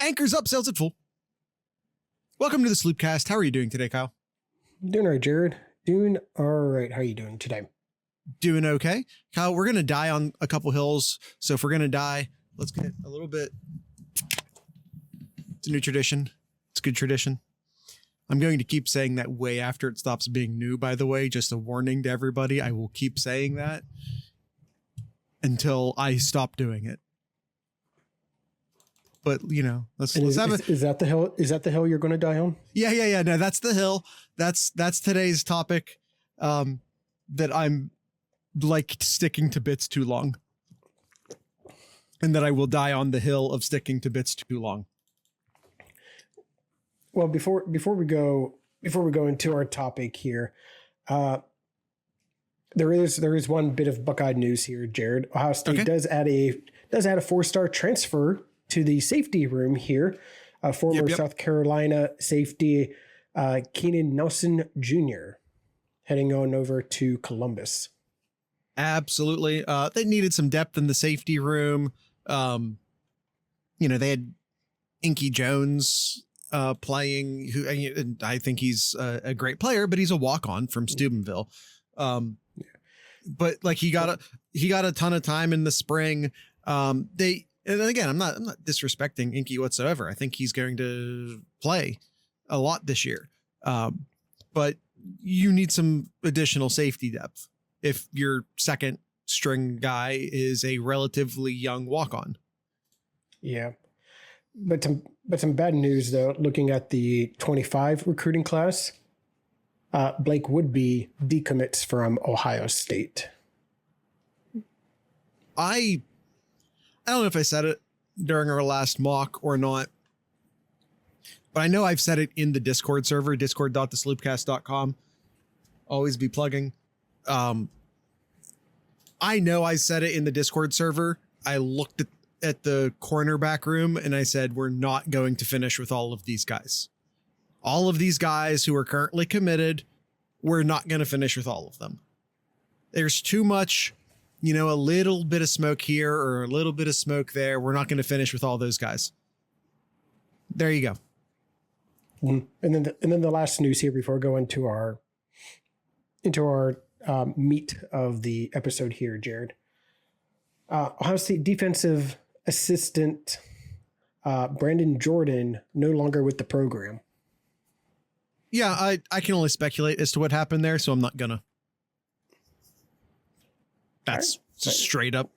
Anchors up, sails at full. Welcome to the Sloopcast. How are you doing today, Kyle? Doing all right, Jared. Doing all right. How are you doing today? Doing okay. Kyle, we're going to die on a couple hills. So if we're going to die, let's get a little bit. It's a new tradition. It's a good tradition. I'm going to keep saying that way after it stops being new, by the way. Just a warning to everybody. I will keep saying that until I stop doing it. But, you know, let's have it. Is that the hill? Is that the hill you're going to die on? Yeah. No, that's the hill. That's today's topic. That I'm like sticking to bits too long, and that I will die on the hill of sticking to bits too long. Well, before we go into our topic here, there is one bit of Buckeye news here, Jared. Ohio State does add a 4-star transfer to the safety room here. Former South Carolina safety Keenan Nelson Jr. heading on over to Columbus. Absolutely. They needed some depth in the safety room. They had Inky Jones playing, who I think he's a great player, but he's a walk-on from Steubenville. But like he got a ton of time in the spring. And again, I'm not disrespecting Inky whatsoever. I think he's going to play a lot this year. But you need some additional safety depth if your second string guy is a relatively young walk-on. Yeah. But some bad news though, looking at the 25 recruiting class, Blake Woodby decommits from Ohio State. I don't know if I said it during our last mock or not, but I know I've said it in the Discord server, discord.thesloopcast.com. Always be plugging. I know I said it in the Discord server. I looked at the cornerback room and I said, we're not going to finish with all of these guys. All of these guys who are currently committed, we're not going to finish with all of them. There's too much, a little bit of smoke here or a little bit of smoke there. We're not going to finish with all those guys. There you go. And then the last news here before going into our meat of the episode here, Jared. Ohio State defensive assistant Brandon Jordan no longer with the program. Yeah, I can only speculate as to what happened there, so I'm not gonna. That's right. Straight up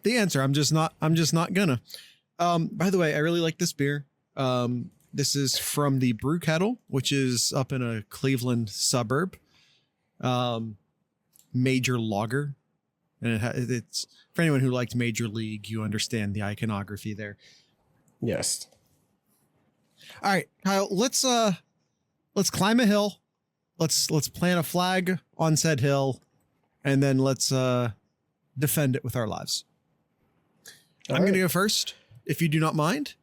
the answer. I'm just not gonna. By the way, I really like this beer. This is from the Brew Kettle, which is up in a Cleveland suburb. Major lager. And it's for anyone who liked Major League, you understand the iconography there. Yes. All right, Kyle, let's climb a hill. Let's plant a flag on said hill, and then let's defend it with our lives. I'm going to go first, if you do not mind.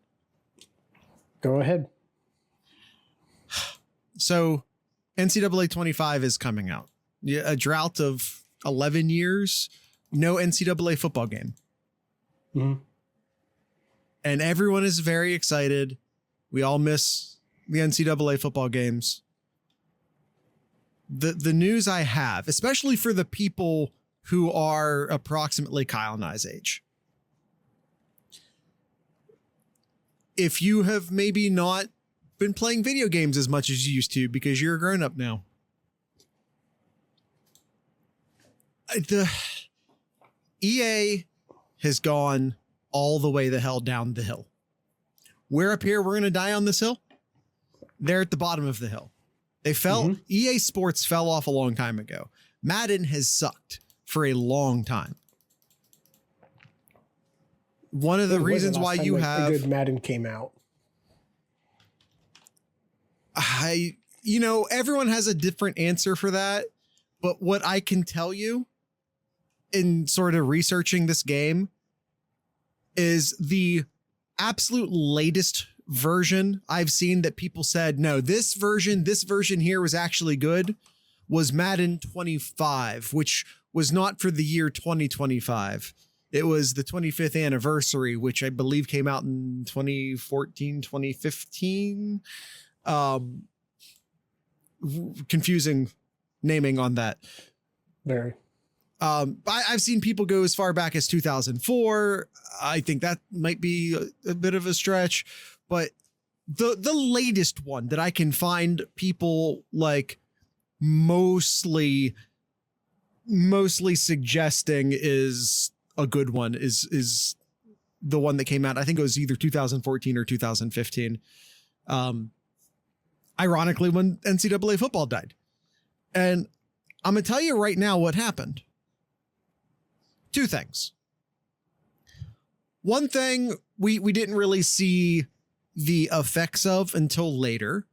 Go ahead. So, NCAA 25 is coming out. A drought of 11 years, no NCAA football game. Mm-hmm. And everyone is very excited. We all miss the NCAA football games. The news I have, especially for the people who are approximately Kyle and I's age. If you have maybe not been playing video games as much as you used to because you're a grown up now. The EA has gone all the way the hell down the hill. We're up here. We're going to die on this hill. They're at the bottom of the hill. They fell. EA Sports fell off a long time ago. Madden has sucked for a long time. One of the reasons why you have a good Madden came out. Everyone has a different answer for that. But what I can tell you in sort of researching this game is the absolute latest version I've seen that people said, no, this version here was actually good, was Madden 25, which was not for the year 2025. It was the 25th anniversary, which I believe came out in 2014, 2015. Confusing naming on that. Very. I've seen people go as far back as 2004. I think that might be a bit of a stretch, but the latest one that I can find people like mostly suggesting is a good one is the one that came out. I think it was either 2014 or 2015. Ironically, when NCAA football died. And I'm going to tell you right now what happened. Two things. One thing we didn't really see the effects of until later.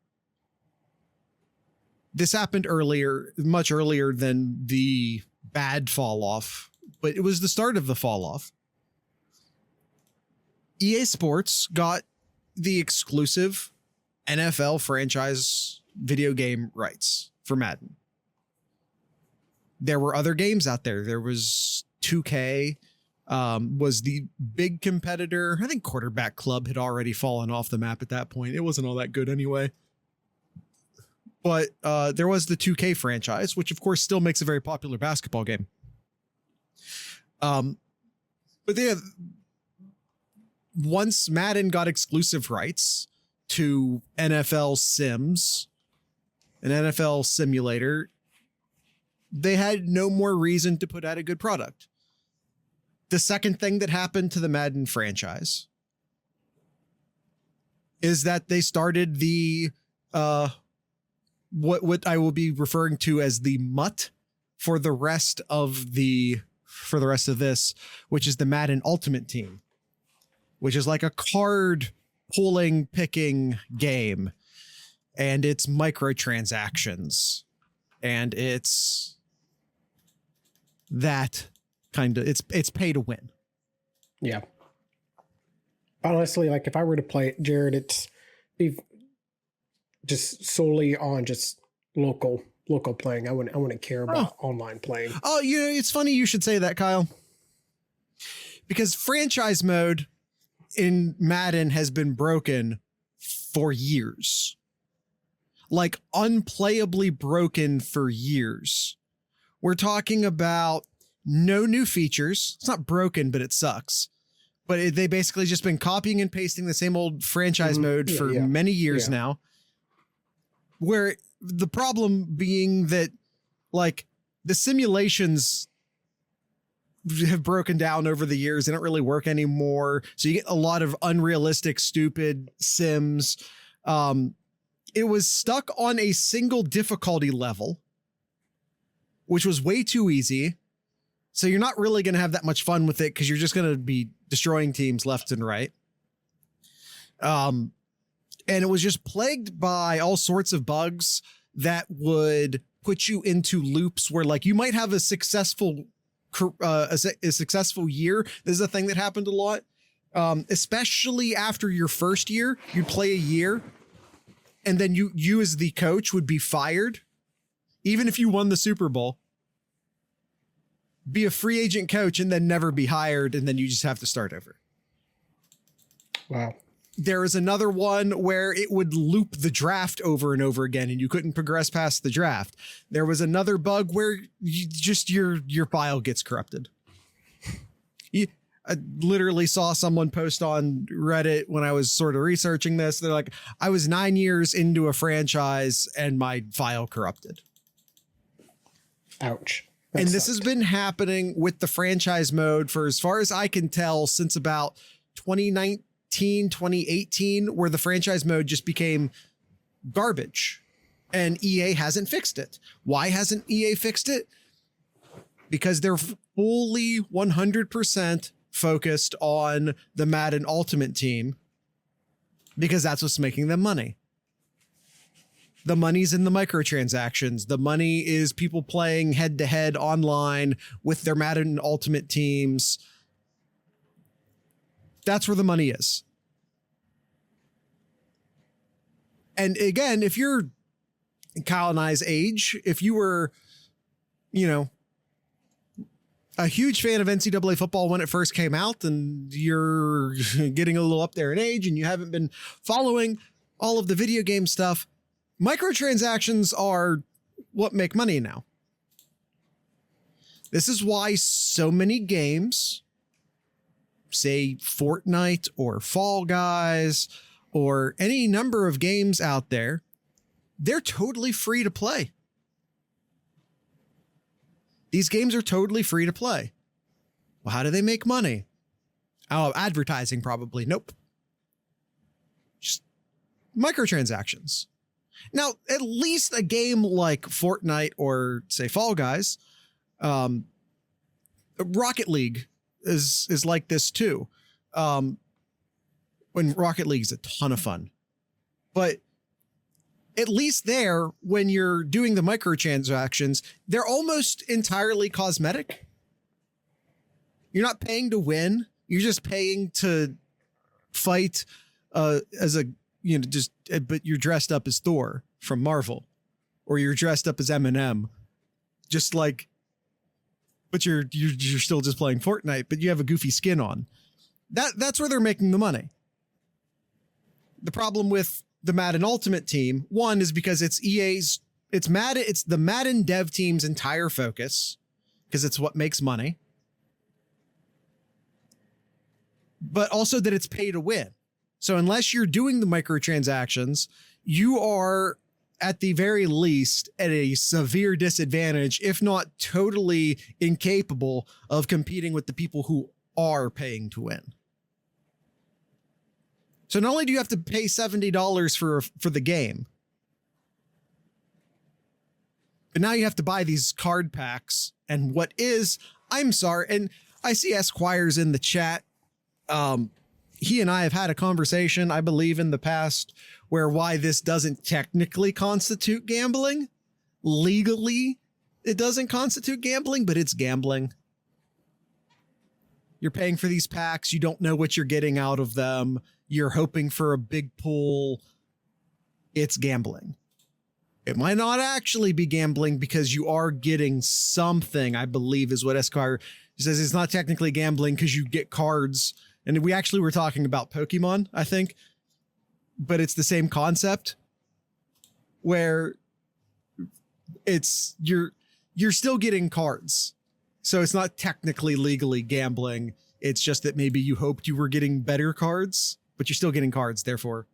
This happened earlier, much earlier than the bad fall off, but it was the start of the fall off. EA Sports got the exclusive NFL franchise video game rights for Madden. There were other games out there. There was 2K, was the big competitor. I think Quarterback Club had already fallen off the map at that point. It wasn't all that good anyway. But there was the 2K franchise, which of course still makes a very popular basketball game. But once Madden got exclusive rights to NFL Sims, an NFL simulator, they had no more reason to put out a good product. The second thing that happened to the Madden franchise is that they started the what I will be referring to as the MUT for the rest of this, which is the Madden Ultimate Team, which is like a card pulling picking game, and it's microtransactions, and it's that kind of it's pay to win. Yeah. Honestly, like if I were to play it, Jared, it's be just solely on just local playing. I wouldn't care about online playing. Oh, it's funny you should say that, Kyle, because franchise mode in Madden has been broken for years, like unplayably broken for years. We're talking about no new features. It's not broken, but it sucks. But they basically just been copying and pasting the same old franchise mode for many years now. Where the problem being that, like, the simulations have broken down over the years. They don't really work anymore. So you get a lot of unrealistic, stupid sims. It was stuck on a single difficulty level, which was way too easy. So you're not really going to have that much fun with it because you're just going to be destroying teams left and right. And it was just plagued by all sorts of bugs that would put you into loops where, like, you might have a successful year. This is a thing that happened a lot, especially after your first year. You'd play a year, and then you as the coach would be fired, even if you won the Super Bowl. Be a free agent coach and then never be hired, and then you just have to start over. Wow. There is another one where it would loop the draft over and over again, and you couldn't progress past the draft. There was another bug where your file gets corrupted. I literally saw someone post on Reddit when I was sort of researching this. They're like, I was 9 years into a franchise and my file corrupted. Ouch. And this has been happening with the franchise mode for, as far as I can tell, since about 2019, 2018, where the franchise mode just became garbage and EA hasn't fixed it. Why hasn't EA fixed it? Because they're fully 100% focused on the Madden Ultimate Team, because that's what's making them money. The money's in the microtransactions. The money is people playing head to head online with their Madden Ultimate teams. That's where the money is. And again, if you're Kyle and I's age, if you were, a huge fan of NCAA football when it first came out, and you're getting a little up there in age and you haven't been following all of the video game stuff, microtransactions are what make money now. This is why so many games, say Fortnite or Fall Guys or any number of games out there, they're totally free to play. These games are totally free to play. Well, how do they make money? Oh, advertising probably. Nope. Just microtransactions. Now, at least a game like Fortnite or say Fall Guys, Rocket League is like this too. When Rocket League is a ton of fun, but at least there, when you're doing the microtransactions, they're almost entirely cosmetic. You're not paying to win. You're just paying to fight as a, but you're dressed up as Thor from Marvel, or you're dressed up as Eminem, just like, but you're still just playing Fortnite, but you have a goofy skin on. That's where they're making the money. The problem with the Madden Ultimate Team, one, is because it's the Madden dev team's entire focus, because it's what makes money, but also that it's pay to win. So unless you're doing the microtransactions, you are at the very least at a severe disadvantage, if not totally incapable of competing with the people who are paying to win. So not only do you have to pay $70 for the game, but now you have to buy these card packs. And I'm sorry, and I see Esquire's in the chat. He and I have had a conversation, I believe, in the past why this doesn't technically constitute gambling. Legally, it doesn't constitute gambling, but it's gambling. You're paying for these packs. You don't know what you're getting out of them. You're hoping for a big pool. It's gambling. It might not actually be gambling because you are getting something, I believe is what Esquire says. It's not technically gambling because you get cards. And we actually were talking about Pokemon, I think, but it's the same concept where you're still getting cards. So it's not technically legally gambling. It's just that maybe you hoped you were getting better cards, but you're still getting cards, therefore.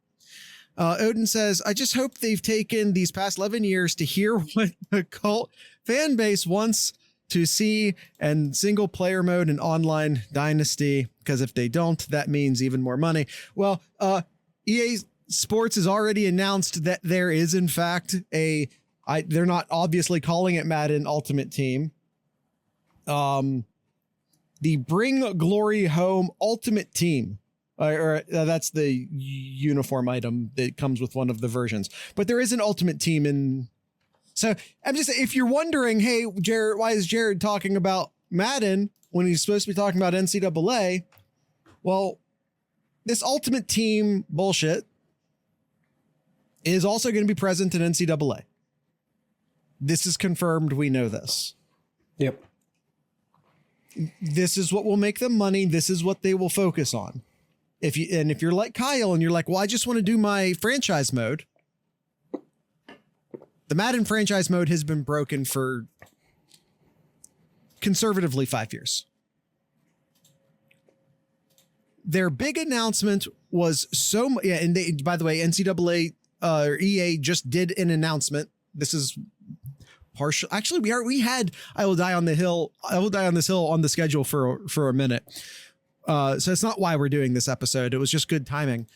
Odin says, I just hope they've taken these past 11 years to hear what the cult fan base wants to see and single player mode and online dynasty, because if they don't, that means even more money. Well, EA Sports has already announced that there is, in fact, they're not obviously calling it Madden Ultimate Team. The Bring Glory Home Ultimate Team. That's the uniform item that comes with one of the versions, but there is an Ultimate Team in. So I'm just, if you're wondering, hey, Jared, why is Jared talking about Madden when he's supposed to be talking about NCAA? Well, this Ultimate Team bullshit is also going to be present in NCAA. This is confirmed. We know this. Yep. This is what will make them money. This is what they will focus on. If you're like Kyle and you're like, well, I just want to do my franchise mode. The Madden franchise mode has been broken for conservatively 5 years. Their big announcement was and by the way, NCAA or EA just did an announcement. This is partial. Actually, we had I Will Die on this hill on the schedule for a minute. So it's not why we're doing this episode. It was just good timing.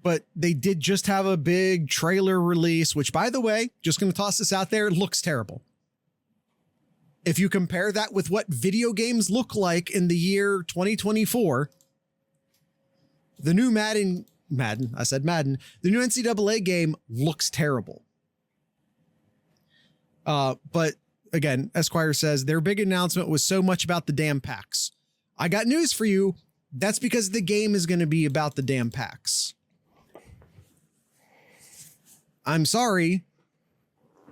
But they did just have a big trailer release, which, by the way, just going to toss this out there, looks terrible. If you compare that with what video games look like in the year 2024, the new Madden, the new NCAA game looks terrible. But again, Esquire says their big announcement was so much about the damn packs. I got news for you. That's because the game is going to be about the damn packs. I'm sorry.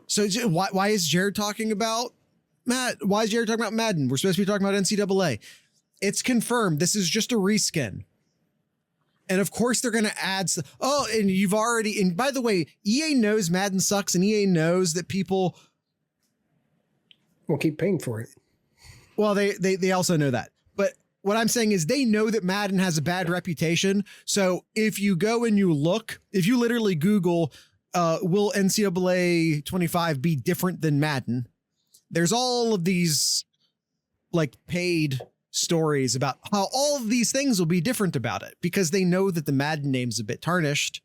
So why is Jared talking about Matt, why is Jared talking about Madden? We're supposed to be talking about NCAA. It's confirmed. This is just a reskin. And of course they're going to add. And you've already, and by the way, EA knows Madden sucks, and EA knows that people will keep paying for it. Well, they also know that. But what I'm saying is they know that Madden has a bad reputation. So if you go and you look, if you literally Google, will NCAA 25 be different than Madden? There's all of these like paid stories about how all of these things will be different about it because they know that the Madden name's a bit tarnished.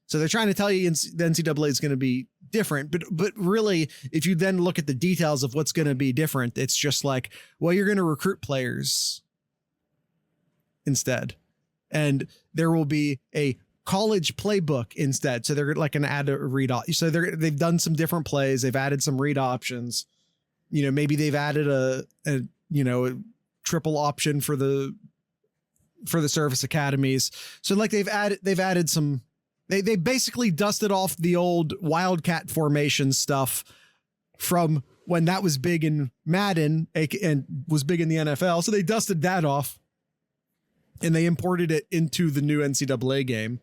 So they're trying to tell you the NCAA is going to be different. But really, if you then look at the details of what's going to be different, it's just like, well, you're going to recruit players instead. And there will be a college playbook instead. So they're like going to add a read. So they've done some different plays. They've added some read options. You know, maybe they've added a triple option for the service academies. So like they've added some. They basically dusted off the old Wildcat formation stuff from when that was big in Madden and was big in the NFL. So they dusted that off and they imported it into the new NCAA game,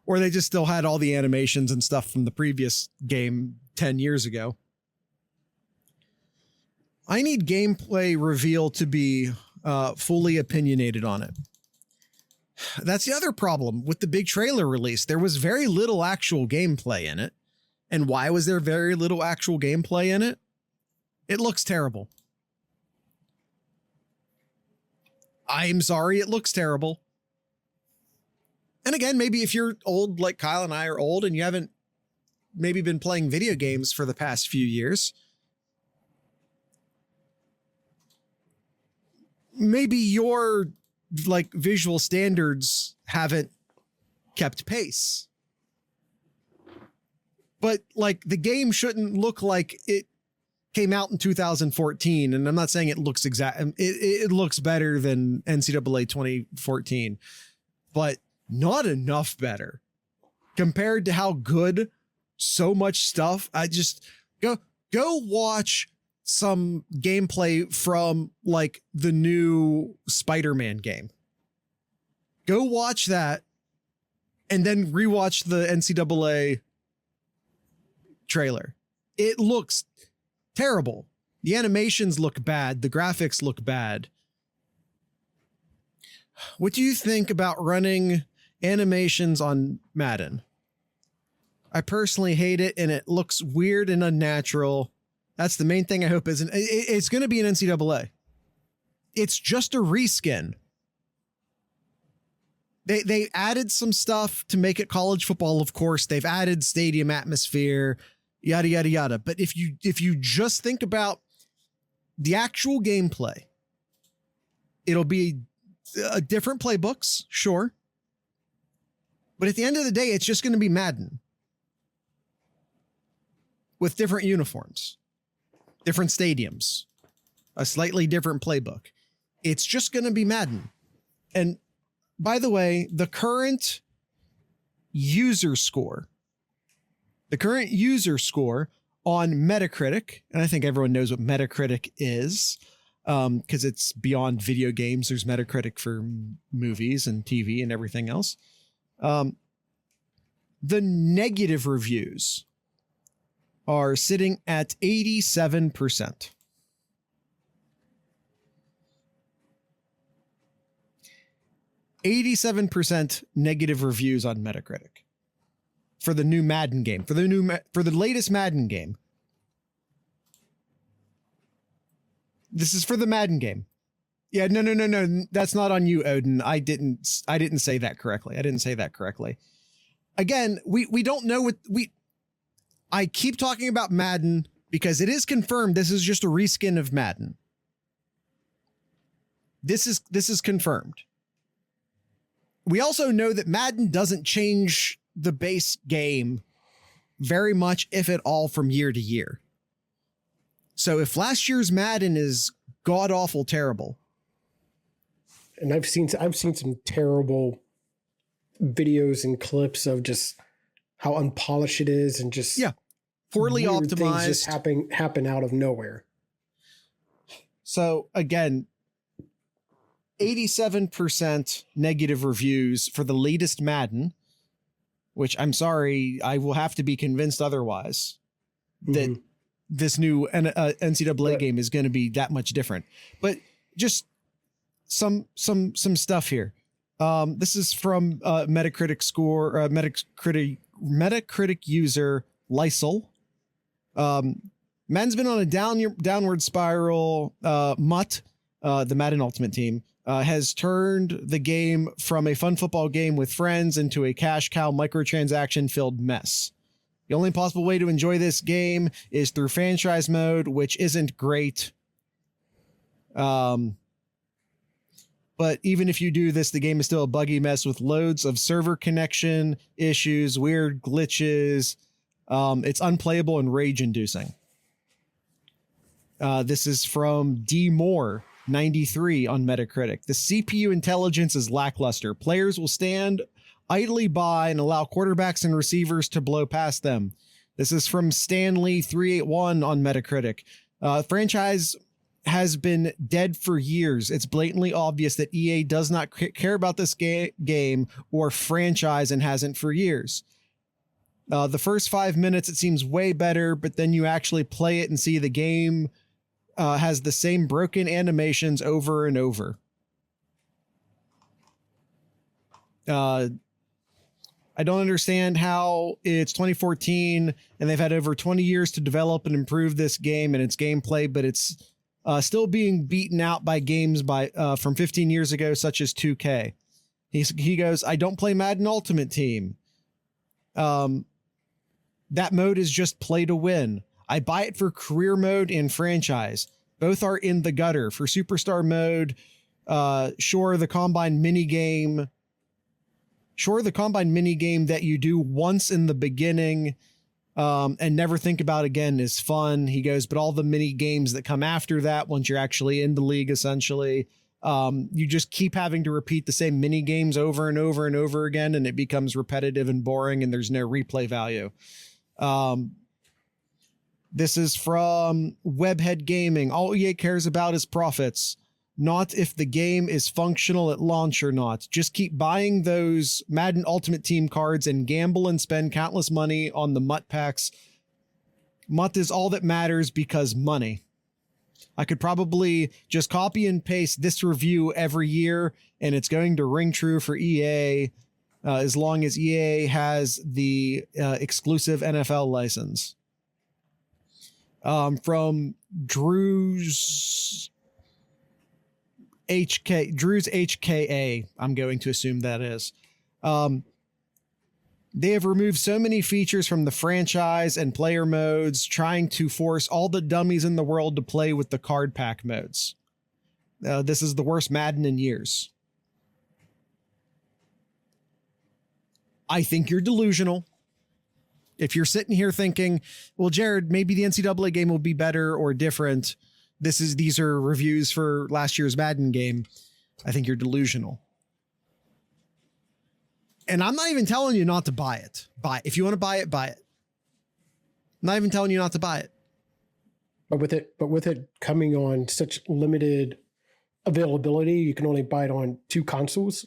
or they just still had all the animations and stuff from the previous game 10 years ago. I need gameplay reveal to be fully opinionated on it. That's the other problem with the big trailer release. There was very little actual gameplay in it. And why was there very little actual gameplay in it? It looks terrible. I'm sorry, it looks terrible. And again, maybe if you're old, like Kyle and I are old, and you haven't maybe been playing video games for the past few years, maybe your like visual standards haven't kept pace. But like the game shouldn't look like it came out in 2014. And I'm not saying it looks it looks better than NCAA 2014, but not enough better compared to how good so much stuff. I just go watch some gameplay from like the new Spider-Man game. Go watch that and then rewatch the NCAA trailer. It looks terrible. The animations look bad. The graphics look bad. What do you think about running animations on Madden? I personally hate it, and it looks weird and unnatural. That's the main thing I hope isn't. It's going to be an NCAA. It's just a reskin. They added some stuff to make it college football. Of course, they've added stadium atmosphere, yada, yada, yada. But if you just think about the actual gameplay, it'll be different playbooks, sure. But at the end of the day, it's just going to be Madden with different uniforms. Different stadiums, a slightly different playbook. It's just going to be Madden. And by the way, the current user score on Metacritic, and I think everyone knows what Metacritic is because it's beyond video games. There's Metacritic for movies and TV and everything else. The negative reviews are sitting at 87%. %, negative reviews on Metacritic for the new Madden game, for the latest Madden game. This is for the Madden game. Yeah, no. That's not on you, Odin. I didn't say that correctly. Again, we don't know what I keep talking about Madden because it is confirmed this is just a reskin of Madden. This is confirmed. We also know that Madden doesn't change the base game very much, if at all, from year to year. So if last year's Madden is god awful terrible, and I've seen some terrible videos and clips of just how unpolished it is, and just poorly optimized. Things just happen out of nowhere. So again, 87% negative reviews for the latest Madden, which I'm sorry, I will have to be convinced otherwise that this new NCAA game is going to be that much different. But just some stuff here. This is from Metacritic score, Metacritic user Lysel. Madden's been on a downward spiral. Mutt, the Madden Ultimate Team, has turned the game from a fun football game with friends into a cash cow microtransaction filled mess. The only possible way to enjoy this game is through franchise mode, which isn't great. But even if you do this, the game is still a buggy mess with loads of server connection issues, weird glitches. It's unplayable and rage-inducing. This is from D. Moore, 93 on Metacritic. The CPU intelligence is lackluster. Players will stand idly by and allow quarterbacks and receivers to blow past them. This is from Stanley 381 on Metacritic. Franchise has been dead for years. It's blatantly obvious that EA does not care about this game or franchise and hasn't for years. The first 5 minutes, it seems way better, but then you actually play it and see the game has the same broken animations over and over. I don't understand how it's 2014 and they've had over 20 years to develop and improve this game and its gameplay, but it's still being beaten out by games from 15 years ago, such as 2K. He goes, I don't play Madden Ultimate Team. That mode is just play to win. I buy it for career mode and franchise. Both are in the gutter. For superstar mode, sure, the combine mini game that you do once in the beginning and never think about again is fun. He goes, but all the mini games that come after that, once you're actually in the league, essentially, you just keep having to repeat the same mini games over and over and over again, and it becomes repetitive and boring, and there's no replay value. This is from Webhead Gaming. All EA cares about is profits, not if the game is functional at launch or not. Just keep buying those Madden Ultimate Team cards and gamble and spend countless money on the MUT packs. MUT is all that matters because money. I could probably just copy and paste this review every year, and it's going to ring true for EA as long as EA has the exclusive NFL license. From Drew's HKA, I'm going to assume that is. They have removed so many features from the franchise and player modes, trying to force all the dummies in the world to play with the card pack modes. This is the worst Madden in years. I think you're delusional. If you're sitting here thinking, well, Jared, maybe the NCAA game will be better or different. These are reviews for last year's Madden game. I think you're delusional. And I'm not even telling you not to buy it. If you want to buy it, buy it. I'm not even telling you not to buy it. But with it coming on such limited availability, you can only buy it on 2 consoles.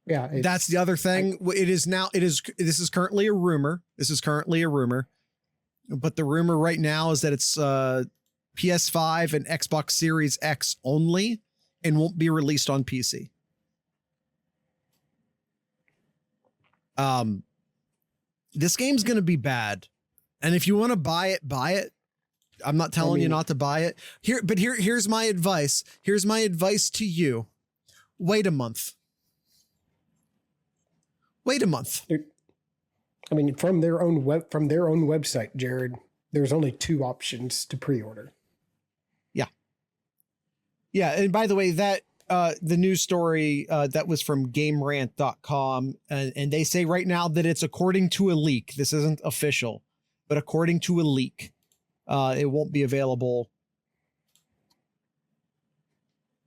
Yeah, that's the other thing. This is currently a rumor. But the rumor right now is that it's PS5 and Xbox Series X only and won't be released on PC. This game's going to be bad. And if you want to buy it, buy it. I'm not telling you not to buy it. Here's my advice. Here's my advice to you. Wait a month. Wait a month. I mean, from their own website, Jared, there's only 2 options to pre-order. Yeah. And by the way, that the news story that was from GameRant.com, and they say right now that it's according to a leak. This isn't official, but according to a leak, it won't be available.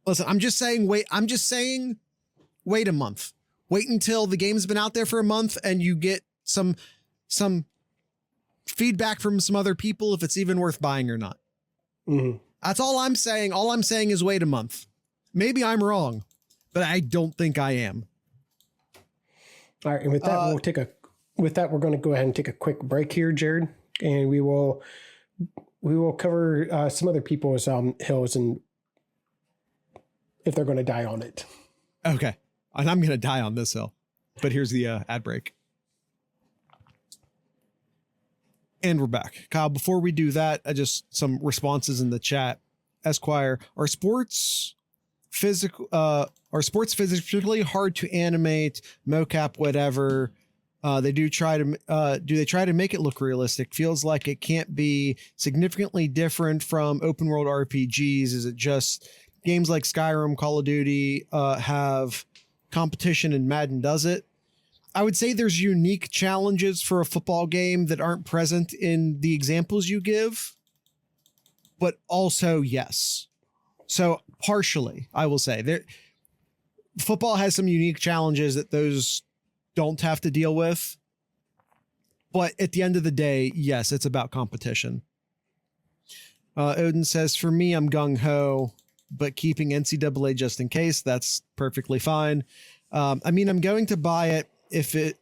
Listen, I'm just saying, wait a month. Wait until the game's been out there for a month and you get some feedback from some other people if it's even worth buying or not. Mm-hmm. That's all I'm saying. All I'm saying is wait a month. Maybe I'm wrong, but I don't think I am. All right, and with that, we're going to go ahead and take a quick break here, Jared, and we will cover some other people's hills and if they're going to die on it. Okay, and I'm going to die on this hill, but here's the ad break. And we're back. Kyle, before we do that, just some responses in the chat. Esquire, are sports physically hard to animate, mocap, whatever? Do they try to make it look realistic? Feels like it can't be significantly different from open world RPGs. Is it just games like Skyrim, Call of Duty have competition and Madden does it? I would say there's unique challenges for a football game that aren't present in the examples you give, but also yes. So partially, I will say football has some unique challenges that those don't have to deal with. But at the end of the day, yes, it's about competition. Odin says, for me, I'm gung-ho, but keeping NCAA just in case, that's perfectly fine. I mean, I'm going to buy it if it's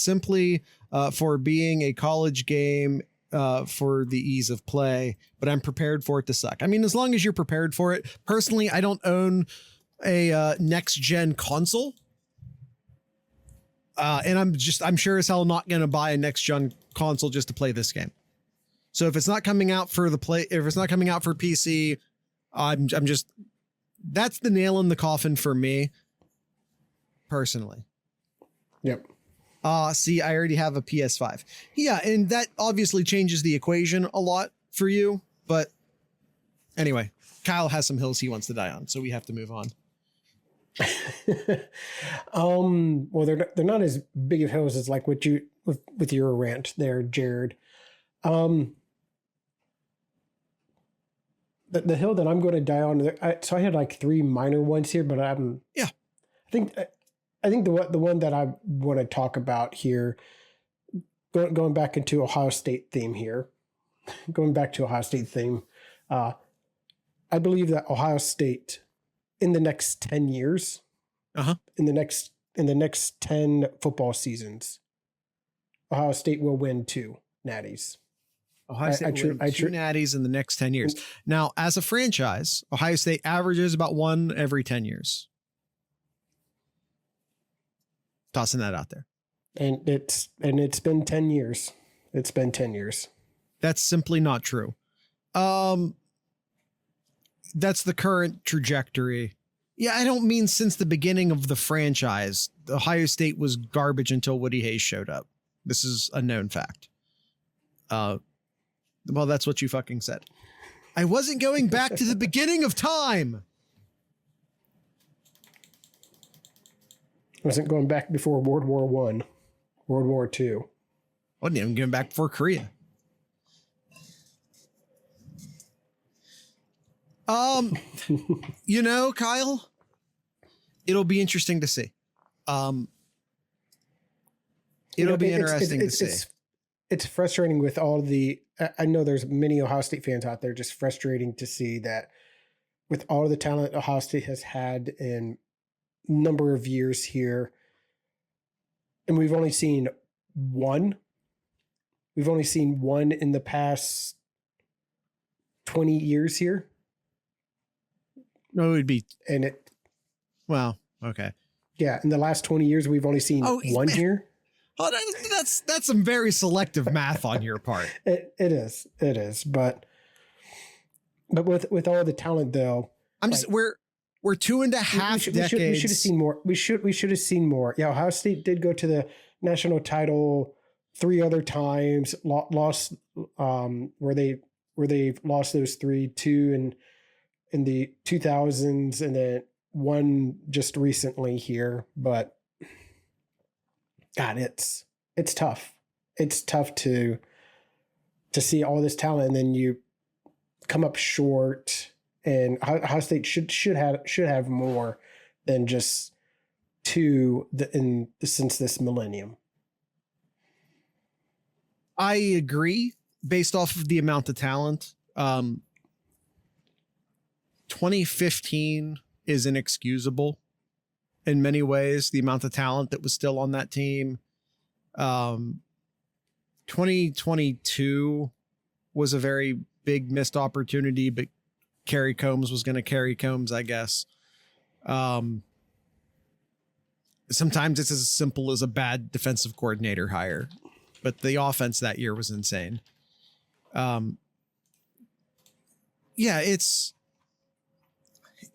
simply for being a college game for the ease of play, but I'm prepared for it to suck. I mean, as long as you're prepared for it. Personally, I don't own a next gen console. And I'm sure as hell not going to buy a next gen console just to play this game. So if it's not coming out for if it's not coming out for PC, that's the nail in the coffin for me personally. Yep. See, I already have a PS5. Yeah. And that obviously changes the equation a lot for you, but anyway, Kyle has some hills he wants to die on, so we have to move on. Well, they're not as big of hills as like what with your rant there, Jared. The hill that I'm going to die on. So I had like 3 minor ones here, but I think the one that I want to talk about here, going back into Ohio State theme here, I believe that Ohio State in the next 10 years, in the next 10 football seasons, Ohio State will win 2 natties. Ohio State will win 2 natties in the next 10 years. Now, as a franchise, Ohio State averages about 1 every 10 years. Tossing that out there. And it's been 10 years. It's been 10 years. That's simply not true. That's the current trajectory. Yeah, I don't mean since the beginning of the franchise. Ohio State was garbage until Woody Hayes showed up. This is a known fact. Well, that's what you fucking said. I wasn't going back to the beginning of time. Wasn't going back before World War I, World War II. Wasn't even going back before Korea. Kyle, it'll be interesting to see. It'll be interesting to see. It's frustrating with all the, I know there's many Ohio State fans out there, just frustrating to see that with all the talent Ohio State has had in number of years here, and we've only seen one in the past 20 years here. No, it would be. And it. Well, okay. Yeah. In the last 20 years, we've only seen one here. Oh, that's some very selective math on your part. It is. But with all the talent though, we're 2.5 decades. We should have seen more. We should have seen more. Yeah. Ohio State did go to the national title 3 other times, lost, where they lost those 3, 2 in the 2000s, and then 1 just recently here. But God, it's tough. It's tough to see all this talent and then you come up short. And Ohio State should have more than just 2 since this millennium. I agree, based off of the amount of talent. 2015 is inexcusable in many ways. The amount of talent that was still on that team. 2022 was a very big missed opportunity, but Kerry Combs was going to carry Combs, I guess. Sometimes it's as simple as a bad defensive coordinator hire, but the offense that year was insane. Yeah,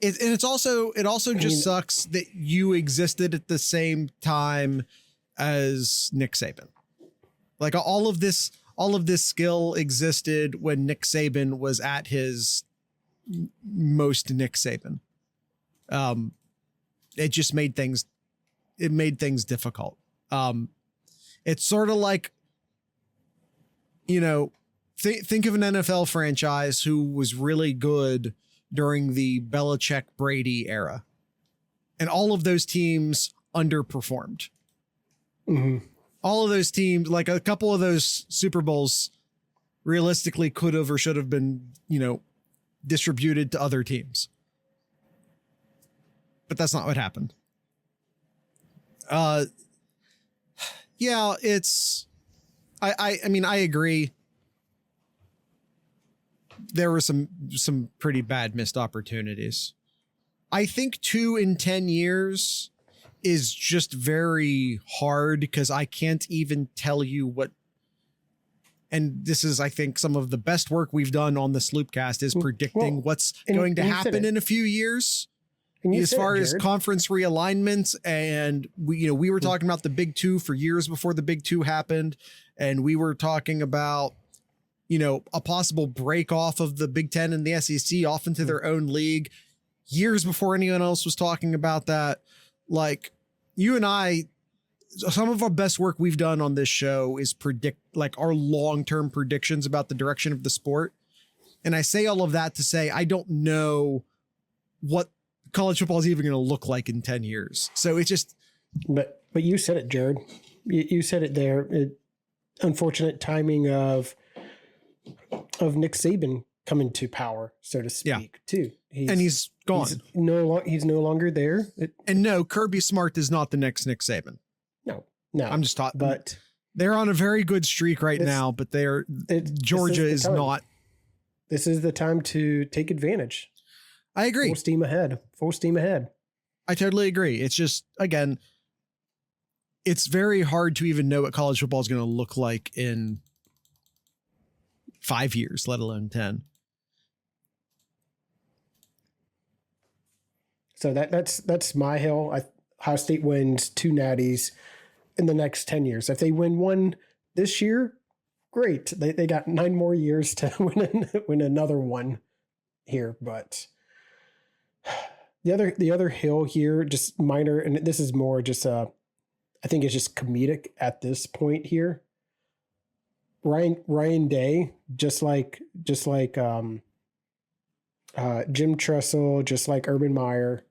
it also just sucks that you existed at the same time as Nick Saban. Like all of this skill existed when Nick Saban was at his most Nick Saban. It just made things difficult. It's sort of like, think of an NFL franchise who was really good during the Belichick Brady era, and all of those teams underperformed. Mm-hmm. All of those teams, like a couple of those Super Bowls realistically could have or should have been, distributed to other teams. But that's not what happened. Yeah, I mean, I agree. There were some pretty bad missed opportunities. I think 2 in 10 years is just very hard because I can't even tell you what. And this is, I think, some of the best work we've done on the Sloopcast is predicting what's going to happen in a few years. As far as conference realignment, and we were talking about the Big Two for years before the Big Two happened, and we were talking about a possible break off of the Big Ten and the SEC off into their own league years before anyone else was talking about that. Like, you and I, some of our best work we've done on this show is predict like our long-term predictions about the direction of the sport. And I say all of that to say, I don't know what college football is even going to look like in 10 years. So it's just, but you said it, Jared, you said it there. Unfortunate timing of Nick Saban coming to power, so to speak, too. He's gone. He's no longer there. And no, Kirby Smart is not the next Nick Saban. No. I'm just talking. But they're on a very good streak right now, but Georgia is not. This is the time to take advantage. I agree. Full steam ahead. I totally agree. It's just, again, it's very hard to even know what college football is going to look like in 5 years, let alone 10. So that's my hill. Ohio State wins 2 natties in the next 10 years. If they win one this year, great. They got 9 more years to win another one here. But the other hill here, just minor, and this is more just I think it's just comedic at this point here. Ryan Day, just like Jim Tressel, just like Urban Meyer,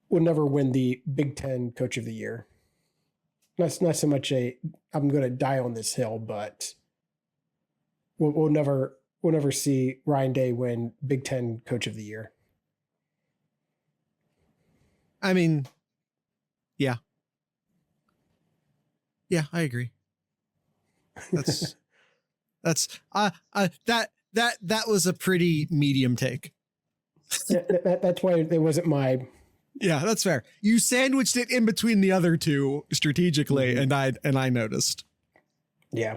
will never win the Big Ten Coach of the Year. That's not so much I'm going to die on this hill, but we'll never see Ryan Day win Big Ten Coach of the Year. I mean, yeah, I agree. That was a pretty medium take. Yeah, that's why it wasn't my. Yeah, that's fair. You sandwiched it in between the other two strategically, and I noticed. Yeah.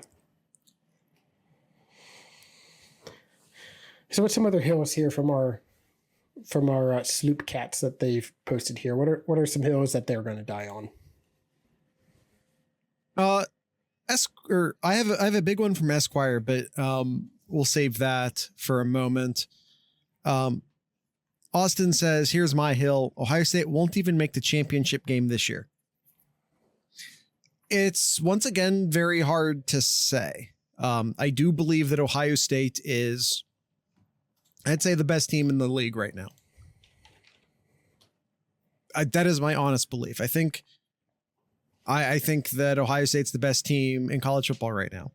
So what's some other hills here from our sloop cats that they've posted here? What are some hills that they're going to die on? I have a big one from Esquire, but we'll save that for a moment. Austin says, here's my hill. Ohio State won't even make the championship game this year. It's once again very hard to say. I do believe that Ohio State is, I'd say, the best team in the league right now. That is my honest belief. I think that Ohio State's the best team in college football right now.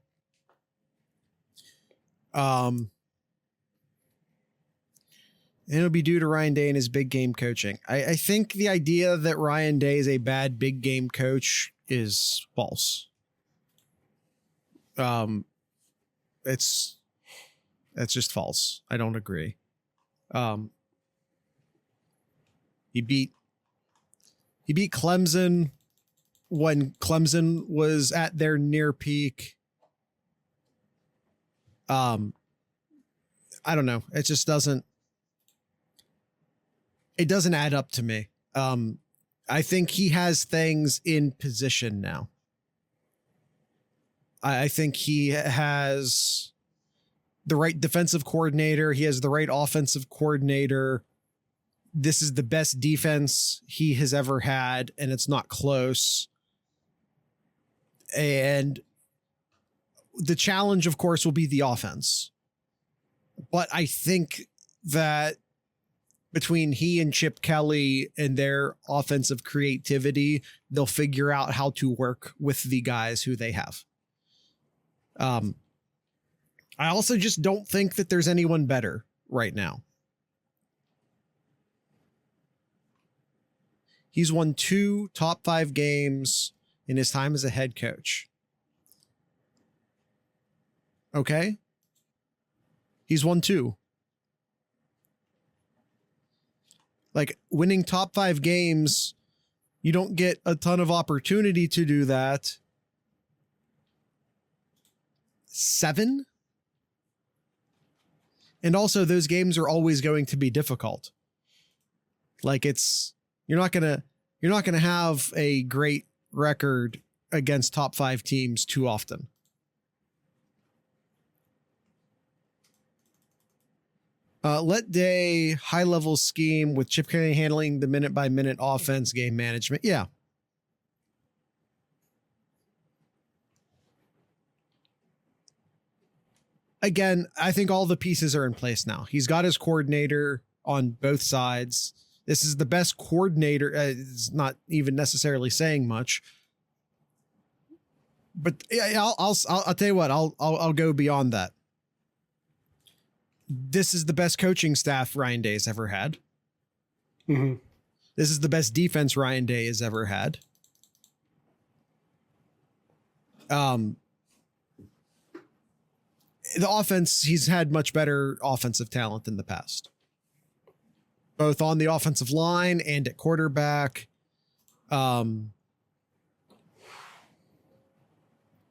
And it'll be due to Ryan Day and his big game coaching. I think the idea that Ryan Day is a bad big game coach is false. That's just false. I don't agree. He beat Clemson when Clemson was at their near peak. I don't know. It just doesn't add up to me. I think he has things in position now. I think he has the right defensive coordinator. He has the right offensive coordinator. This is the best defense he has ever had, and it's not close. And the challenge, of course, will be the offense. But I think that between he and Chip Kelly and their offensive creativity, they'll figure out how to work with the guys who they have. I also just don't think that there's anyone better right now. He's won 2 top 5 games in his time as a head coach. Okay? He's won 2. Like, winning top 5 games, you don't get a ton of opportunity to do that. 7? And also, those games are always going to be difficult. Like, you're not gonna have a great record against top 5 teams too often. Let Day, high level scheme with Chip Kelly handling the minute by minute offense, game management. Yeah. Again, I think all the pieces are in place now. He's got his coordinator on both sides. This is the best coordinator. It's not even necessarily saying much, but I'll tell you what, I'll go beyond that. This is the best coaching staff Ryan Day's ever had. Mm-hmm. This is the best defense Ryan Day has ever had. The offense, he's had much better offensive talent in the past, both on the offensive line and at quarterback. So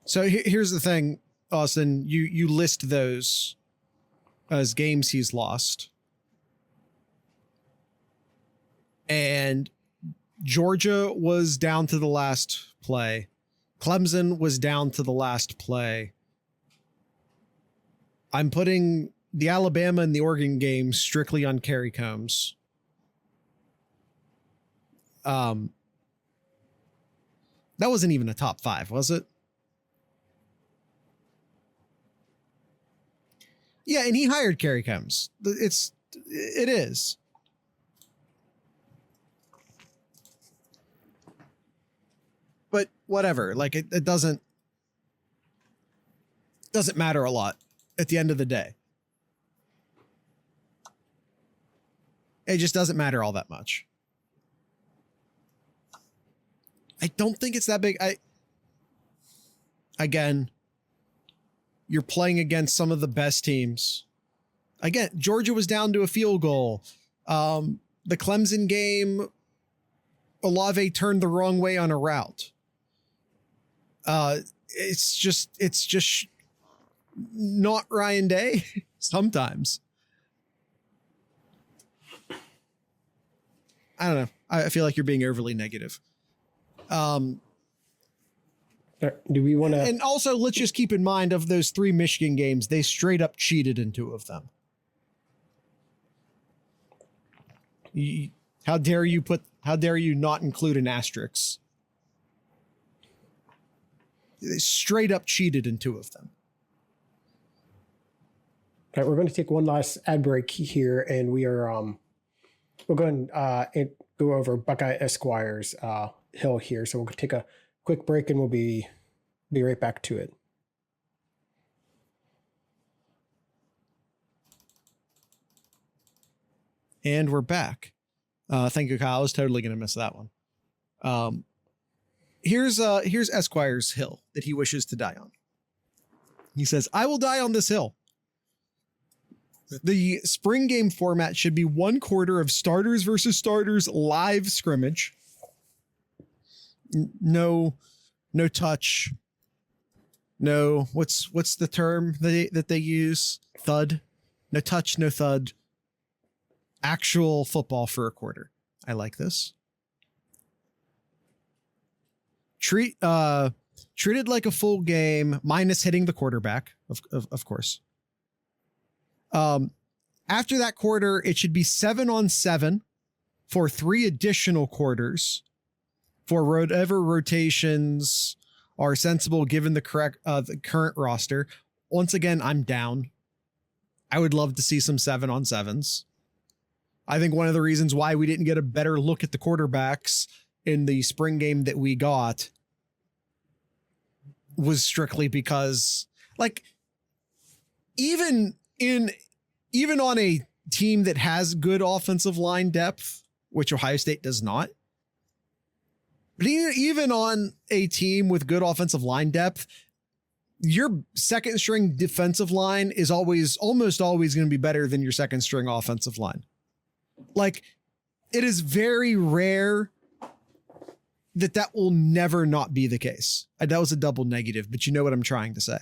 here's the thing, Austin, you list those as games he's lost. And Georgia was down to the last play. Clemson was down to the last play. I'm putting the Alabama and the Oregon game strictly on Kerry Combs. That wasn't even a top 5, was it? Yeah, and he hired Kerry Combs. It is. But whatever, like it doesn't matter a lot at the end of the day. It just doesn't matter all that much. I don't think it's that big. Again, you're playing against some of the best teams. Again, Georgia was down to a field goal. The Clemson game, Olave turned the wrong way on a route. It's just not Ryan Day sometimes. I don't know. I feel like you're being overly negative. Do we want to? And also, let's just keep in mind of those 3 Michigan games, they straight up cheated in 2 of them. How dare you not include an asterisk? They straight up cheated in 2 of them. All right, we're going to take one last ad break here, and we are we'll go and go over Buckeye Esquire's Hill here. So we'll take a quick break, and we'll be right back to it. And we're back. Thank you, Kyle. I was totally going to miss that one. Here's Esquire's hill that he wishes to die on. He says, I will die on this hill. The spring game format should be 1 quarter of starters versus starters live scrimmage. No touch. No, what's the term that they use? Thud. No touch, no thud. Actual football for a quarter. I like this. Treated like a full game, minus hitting the quarterback, of course. After that quarter, it should be 7-on-7 for 3 additional quarters for whatever rotations are sensible given the current roster. Once again, I'm down. I would love to see some 7-on-7s. I think one of the reasons why we didn't get a better look at the quarterbacks in the spring game that we got was strictly because, like, even on a team that has good offensive line depth, which Ohio State does not, but even on a team with good offensive line depth, your second string defensive line is almost always going to be better than your second string offensive line. Like, it is very rare that will never not be the case. That was a double negative, but you know what I'm trying to say.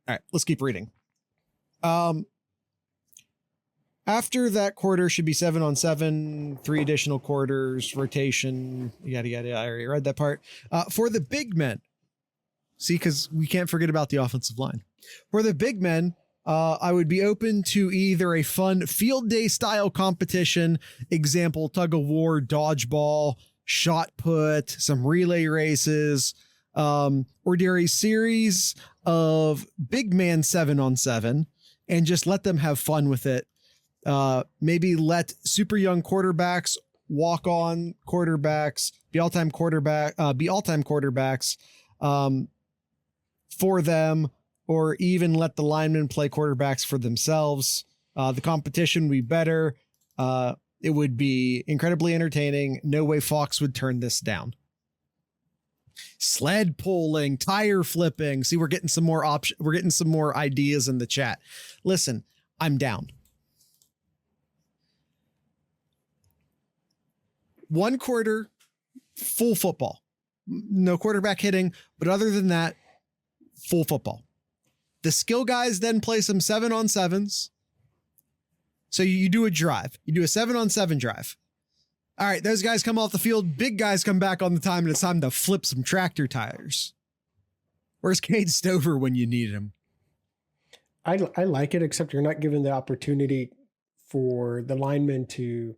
All right, let's keep reading. After that quarter should be 7-on-7, 3 additional quarters, rotation, yada, yada. I already read that part. For the big men, see, because we can't forget about the offensive line. For the big men, I would be open to either a fun field day style competition, example, tug of war, dodgeball, shot put, some relay races, or do a series of big man 7-on-7 and just let them have fun with it. Maybe let super young quarterbacks, walk on quarterbacks, be all-time quarterbacks, for them, or even let the linemen play quarterbacks for themselves. The competition would be better. It would be incredibly entertaining. No way Fox would turn this down. Sled pulling, tire flipping. See, we're getting some more options. We're getting some more ideas in the chat. Listen, I'm down. 1 quarter, full football. No quarterback hitting, but other than that, full football. The skill guys then play some 7-on-7s. So you do a drive. You do a 7-on-7 drive. All right, those guys come off the field. Big guys come back on the time, and it's time to flip some tractor tires. Where's Cade Stover when you need him? I like it, except you're not given the opportunity for the linemen to,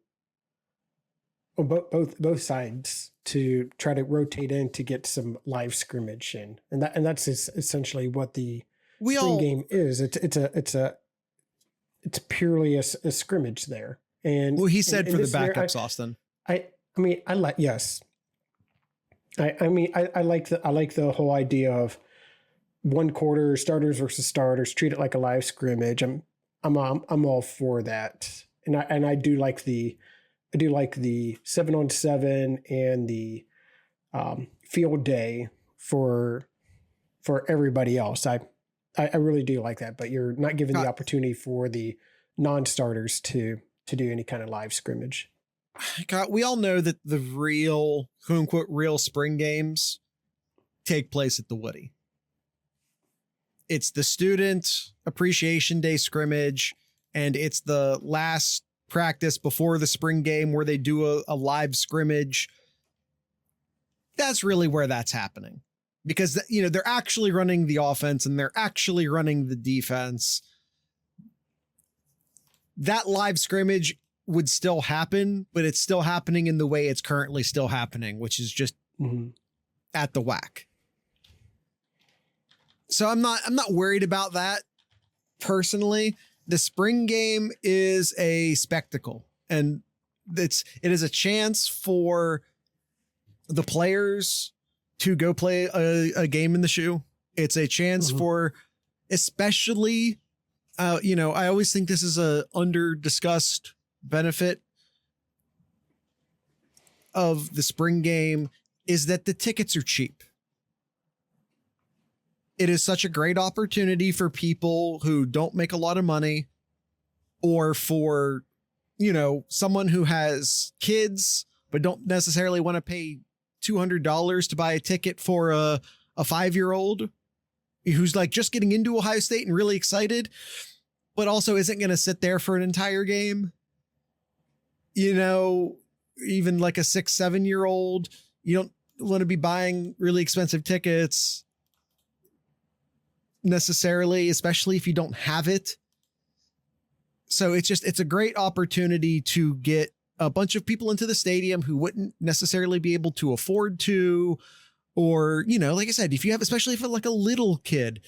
both sides, to try to rotate in to get some live scrimmage in, and that's essentially what the spring game is. It's purely a scrimmage there. And well, he said in for the backups, Austin. I like the whole idea of 1 quarter starters versus starters, treat it like a live scrimmage. I'm all for that. And I do like the 7-on-7 and the field day for everybody else. I really do like that, but you're not given the opportunity for the non-starters to do any kind of live scrimmage. God, we all know that the real, quote unquote, real spring games take place at the Woody. It's the student appreciation day scrimmage, and it's the last practice before the spring game where they do a live scrimmage. That's really where that's happening, because, you know, they're actually running the offense and they're actually running the defense. That live scrimmage would still happen, but it's still happening in the way it's currently still happening, which is just at the whack. So I'm not worried about that personally. The spring game is a spectacle, and it is a chance for the players to go play a game in the shoe. It's a chance for especially I always think this is a under discussed benefit of the spring game is that the tickets are cheap. It is such a great opportunity for people who don't make a lot of money, or for, someone who has kids but don't necessarily want to pay $200 to buy a ticket for a 5-year-old who's like just getting into Ohio State and really excited, but also isn't going to sit there for an entire game. Even like a 6-7-year-old, you don't want to be buying really expensive tickets necessarily, especially if you don't have it. So it's a great opportunity to get a bunch of people into the stadium who wouldn't necessarily be able to afford to, or, like I said, especially if you're like a little kid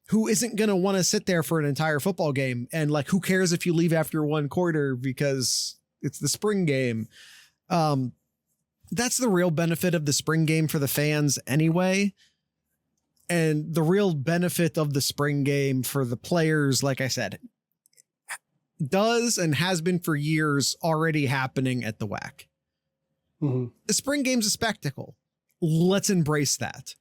who isn't going to want to sit there for an entire football game. And like, who cares if you leave after one quarter because it's the spring game. That's the real benefit of the spring game for the fans anyway. And the real benefit of the spring game for the players, like I said, does and has been for years already happening at the WAC. Mm-hmm. The spring game's a spectacle. Let's embrace that.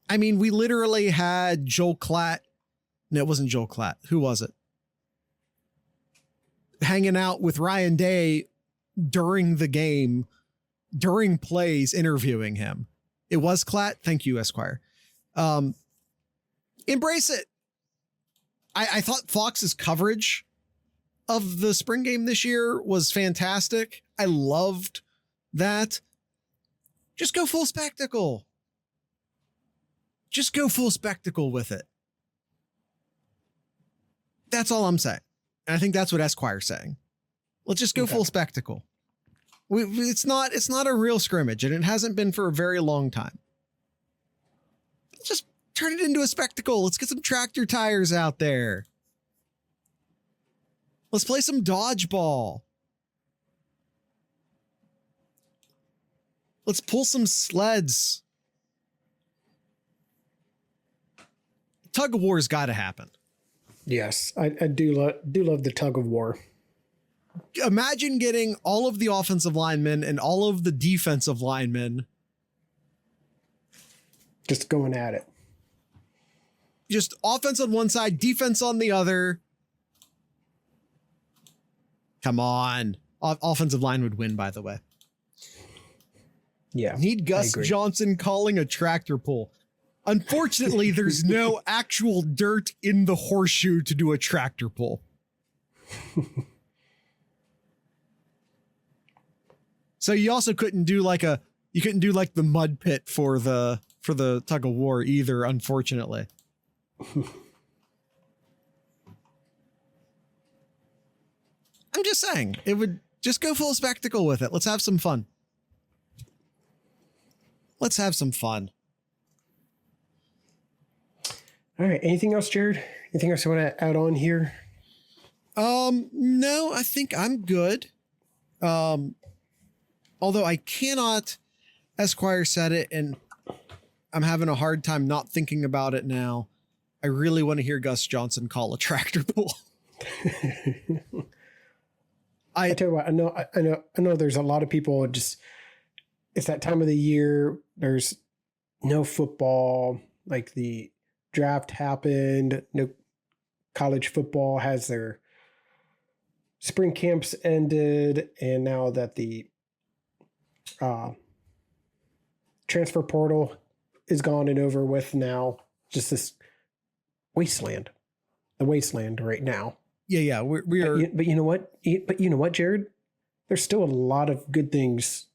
I mean, we literally had Joel Klatt. No, it wasn't Joel Klatt. Who was it? Hanging out with Ryan Day during the game, during plays, interviewing him. It was Klatt. Thank you, Esquire. Embrace it. I thought Fox's coverage of the spring game this year was fantastic. I loved that. Just go full spectacle. Just go full spectacle with it. That's all I'm saying. And I think that's what Esquire's saying. Let's just go full spectacle. It's not a real scrimmage, and it hasn't been for a very long time. Let's just turn it into a spectacle. Let's get some tractor tires out there. Let's play some dodgeball. Let's pull some sleds. Tug of war's got to happen. Yes, I do love the tug of war. Imagine getting all of the offensive linemen and all of the defensive linemen just going at it. Just offense on one side, defense on the other. Come on. Offensive line would win, by the way. Yeah. Need Gus Johnson calling a tractor pull. Unfortunately, there's no actual dirt in the horseshoe to do a tractor pull. So you also couldn't do like the mud pit for the tug of war either, unfortunately. I'm just saying, it would just go full spectacle with it. Let's have some fun. Let's have some fun. All right. Anything else, Jared? Anything else you want to add on here? No, I think I'm good. Although I cannot, Esquire said it, and I'm having a hard time not thinking about it now. I really want to hear Gus Johnson call a tractor pull. I tell you what, I know there's a lot of people just, it's that time of the year. There's no football, like the draft happened. No college football has their spring camps ended. And now that the transfer portal is gone and over with now, just this wasteland, the wasteland right now. Yeah. We are. But you know what, Jared? There's still a lot of good things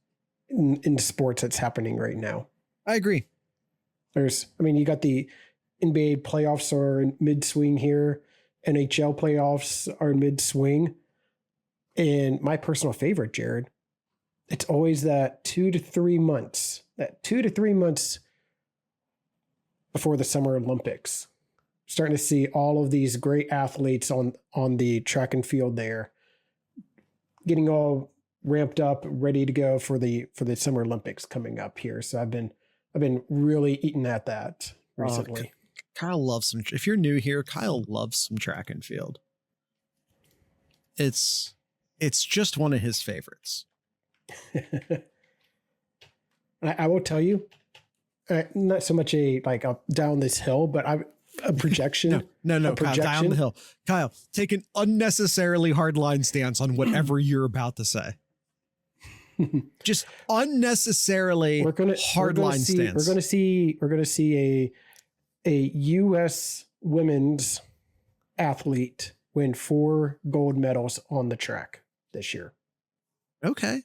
in sports that's happening right now. I agree. You got the NBA playoffs are in mid-swing here. NHL playoffs are in mid-swing. And my personal favorite, Jared, it's always that 2 to 3 months before the Summer Olympics. Starting to see all of these great athletes on the track and field there, getting all ramped up, ready to go for the Summer Olympics coming up here. So I've been really eating at that recently. Kyle loves some. If you're new here, Kyle loves some track and field. It's just one of his favorites. I will tell you, not so much a down this hill, but a projection. No, Kyle, down the hill. Kyle, take an unnecessarily hard line stance on whatever you're about to say. Just unnecessarily hard line stance. We're going to see a U.S. women's athlete win 4 gold medals on the track this year. Okay.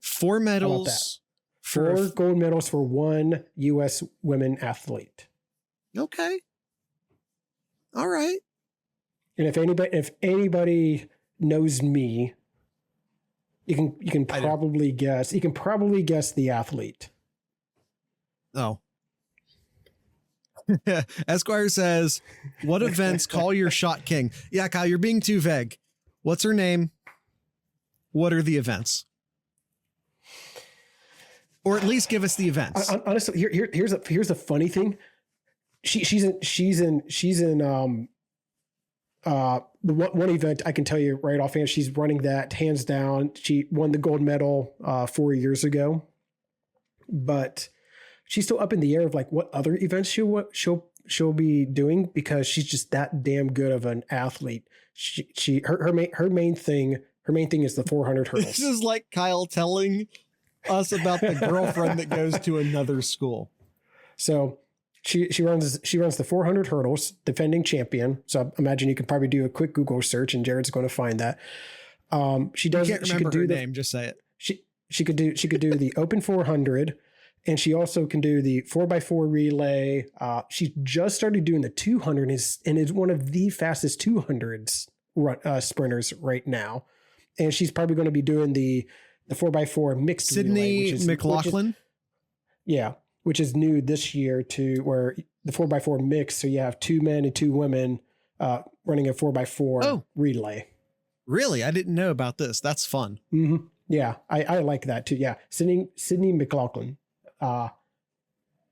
4 medals. 4 gold medals for 1 U.S. women athlete. Okay. All right. And if anybody knows me, you can probably guess. You can probably guess the athlete. Oh. Esquire says, "What events call your shot king?" Yeah, Kyle, you're being too vague. What's her name? What are the events? Or at least give us the events. Honestly, here's the funny thing. She's in the one event I can tell you right offhand. She's running that hands down. She won the gold medal 4 years ago, but she's still up in the air of like what other events she'll be doing because she's just that damn good of an athlete. Her main thing is the 400 hurdles. This is like Kyle telling us about the girlfriend that goes to another school. So she runs the 400 hurdles, defending champion. So I imagine you could probably do a quick Google search and Jared's going to find that. She can't remember her name. Just say it. She could do the open 400, and she also can do the 4x4 relay. She just started doing the 200 and is one of the fastest 200s sprinters right now. And she's probably going to be doing the 4x4 mixed Sydney relay, McLaughlin. Which is new this year to where the 4x4 mix. So you have 2 men and 2 women running a 4x4 relay. Really? I didn't know about this. That's fun. Mm-hmm. Yeah. I like that too. Yeah. Sydney McLaughlin.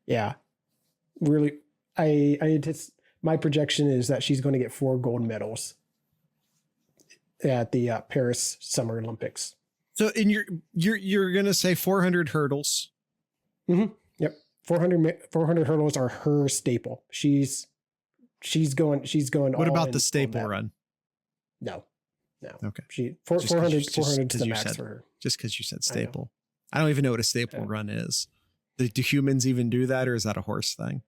Yeah, really. My projection is that she's going to get 4 gold medals at the Paris Summer Olympics. So you're going to say 400 hurdles. Mm-hmm. Yep. 400 hurdles are her staple. She's going. What about the staple run? No. Okay. 400 is the max for her. Just because you said staple. I don't even know what a staple run is. Do humans even do that, or is that a horse thing?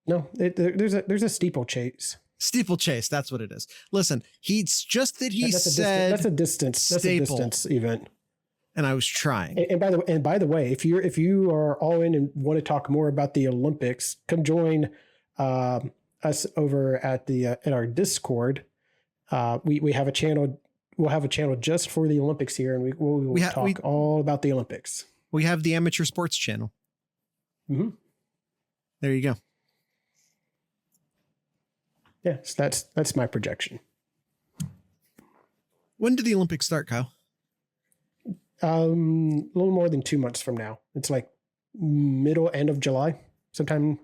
No, there's a steeplechase. Steeplechase, that's what it is. Listen, that's a distance event. And I was trying. And by the way, if you are all in and want to talk more about the Olympics, come join us over at our Discord. We have a channel. We'll have a channel just for the Olympics here, and we will talk all about the Olympics. We have the amateur sports channel. Mm-hmm. There you go. Yes, that's my projection. When do the Olympics start, Kyle? A little more than 2 months from now. It's like end of July, sometime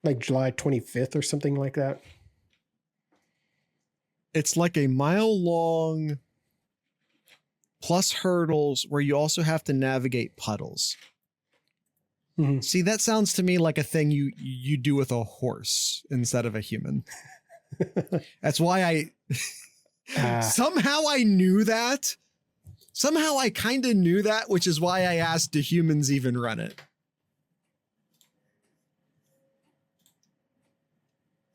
like July 25th or something like that. It's like a mile long plus hurdles where you also have to navigate puddles. Mm-hmm. See, that sounds to me like a thing you do with a horse instead of a human. That's why somehow I knew that. Somehow I kind of knew that, which is why I asked, do humans even run it?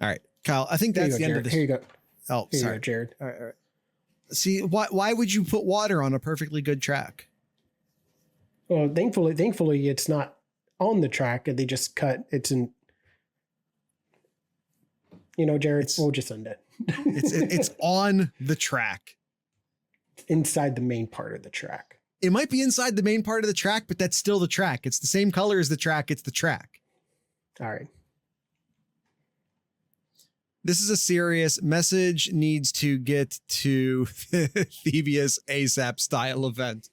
All right, Kyle, I think that's the end of this. Here you go. Oh, sorry, you go, Jared. All right. See, why would you put water on a perfectly good track? Well, thankfully, it's not on the track, and they just cut. It's in. Jared, we'll just end it. It's on the track. Inside the main part of the track. It might be inside the main part of the track, but that's still the track. It's the same color as the track. It's the track. All right. This is a serious message, needs to get to Thebius ASAP style event.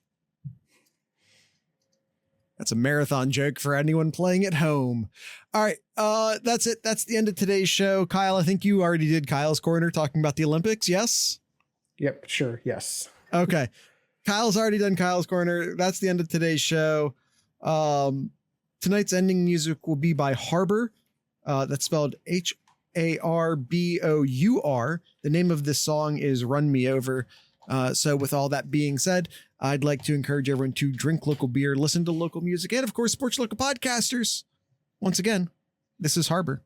That's a marathon joke for anyone playing at home. All right. That's it. That's the end of today's show. Kyle, I think you already did Kyle's Corner talking about the Olympics. Yes? Yep. Sure. Yes. Okay. Kyle's already done Kyle's Corner. That's the end of today's show. Tonight's ending music will be by Harbour. That's spelled Harbour. The name of this song is Run Me Over. So with all that being said, I'd like to encourage everyone to drink local beer, listen to local music, and of course, support your local podcasters. Once again, this is Harbour.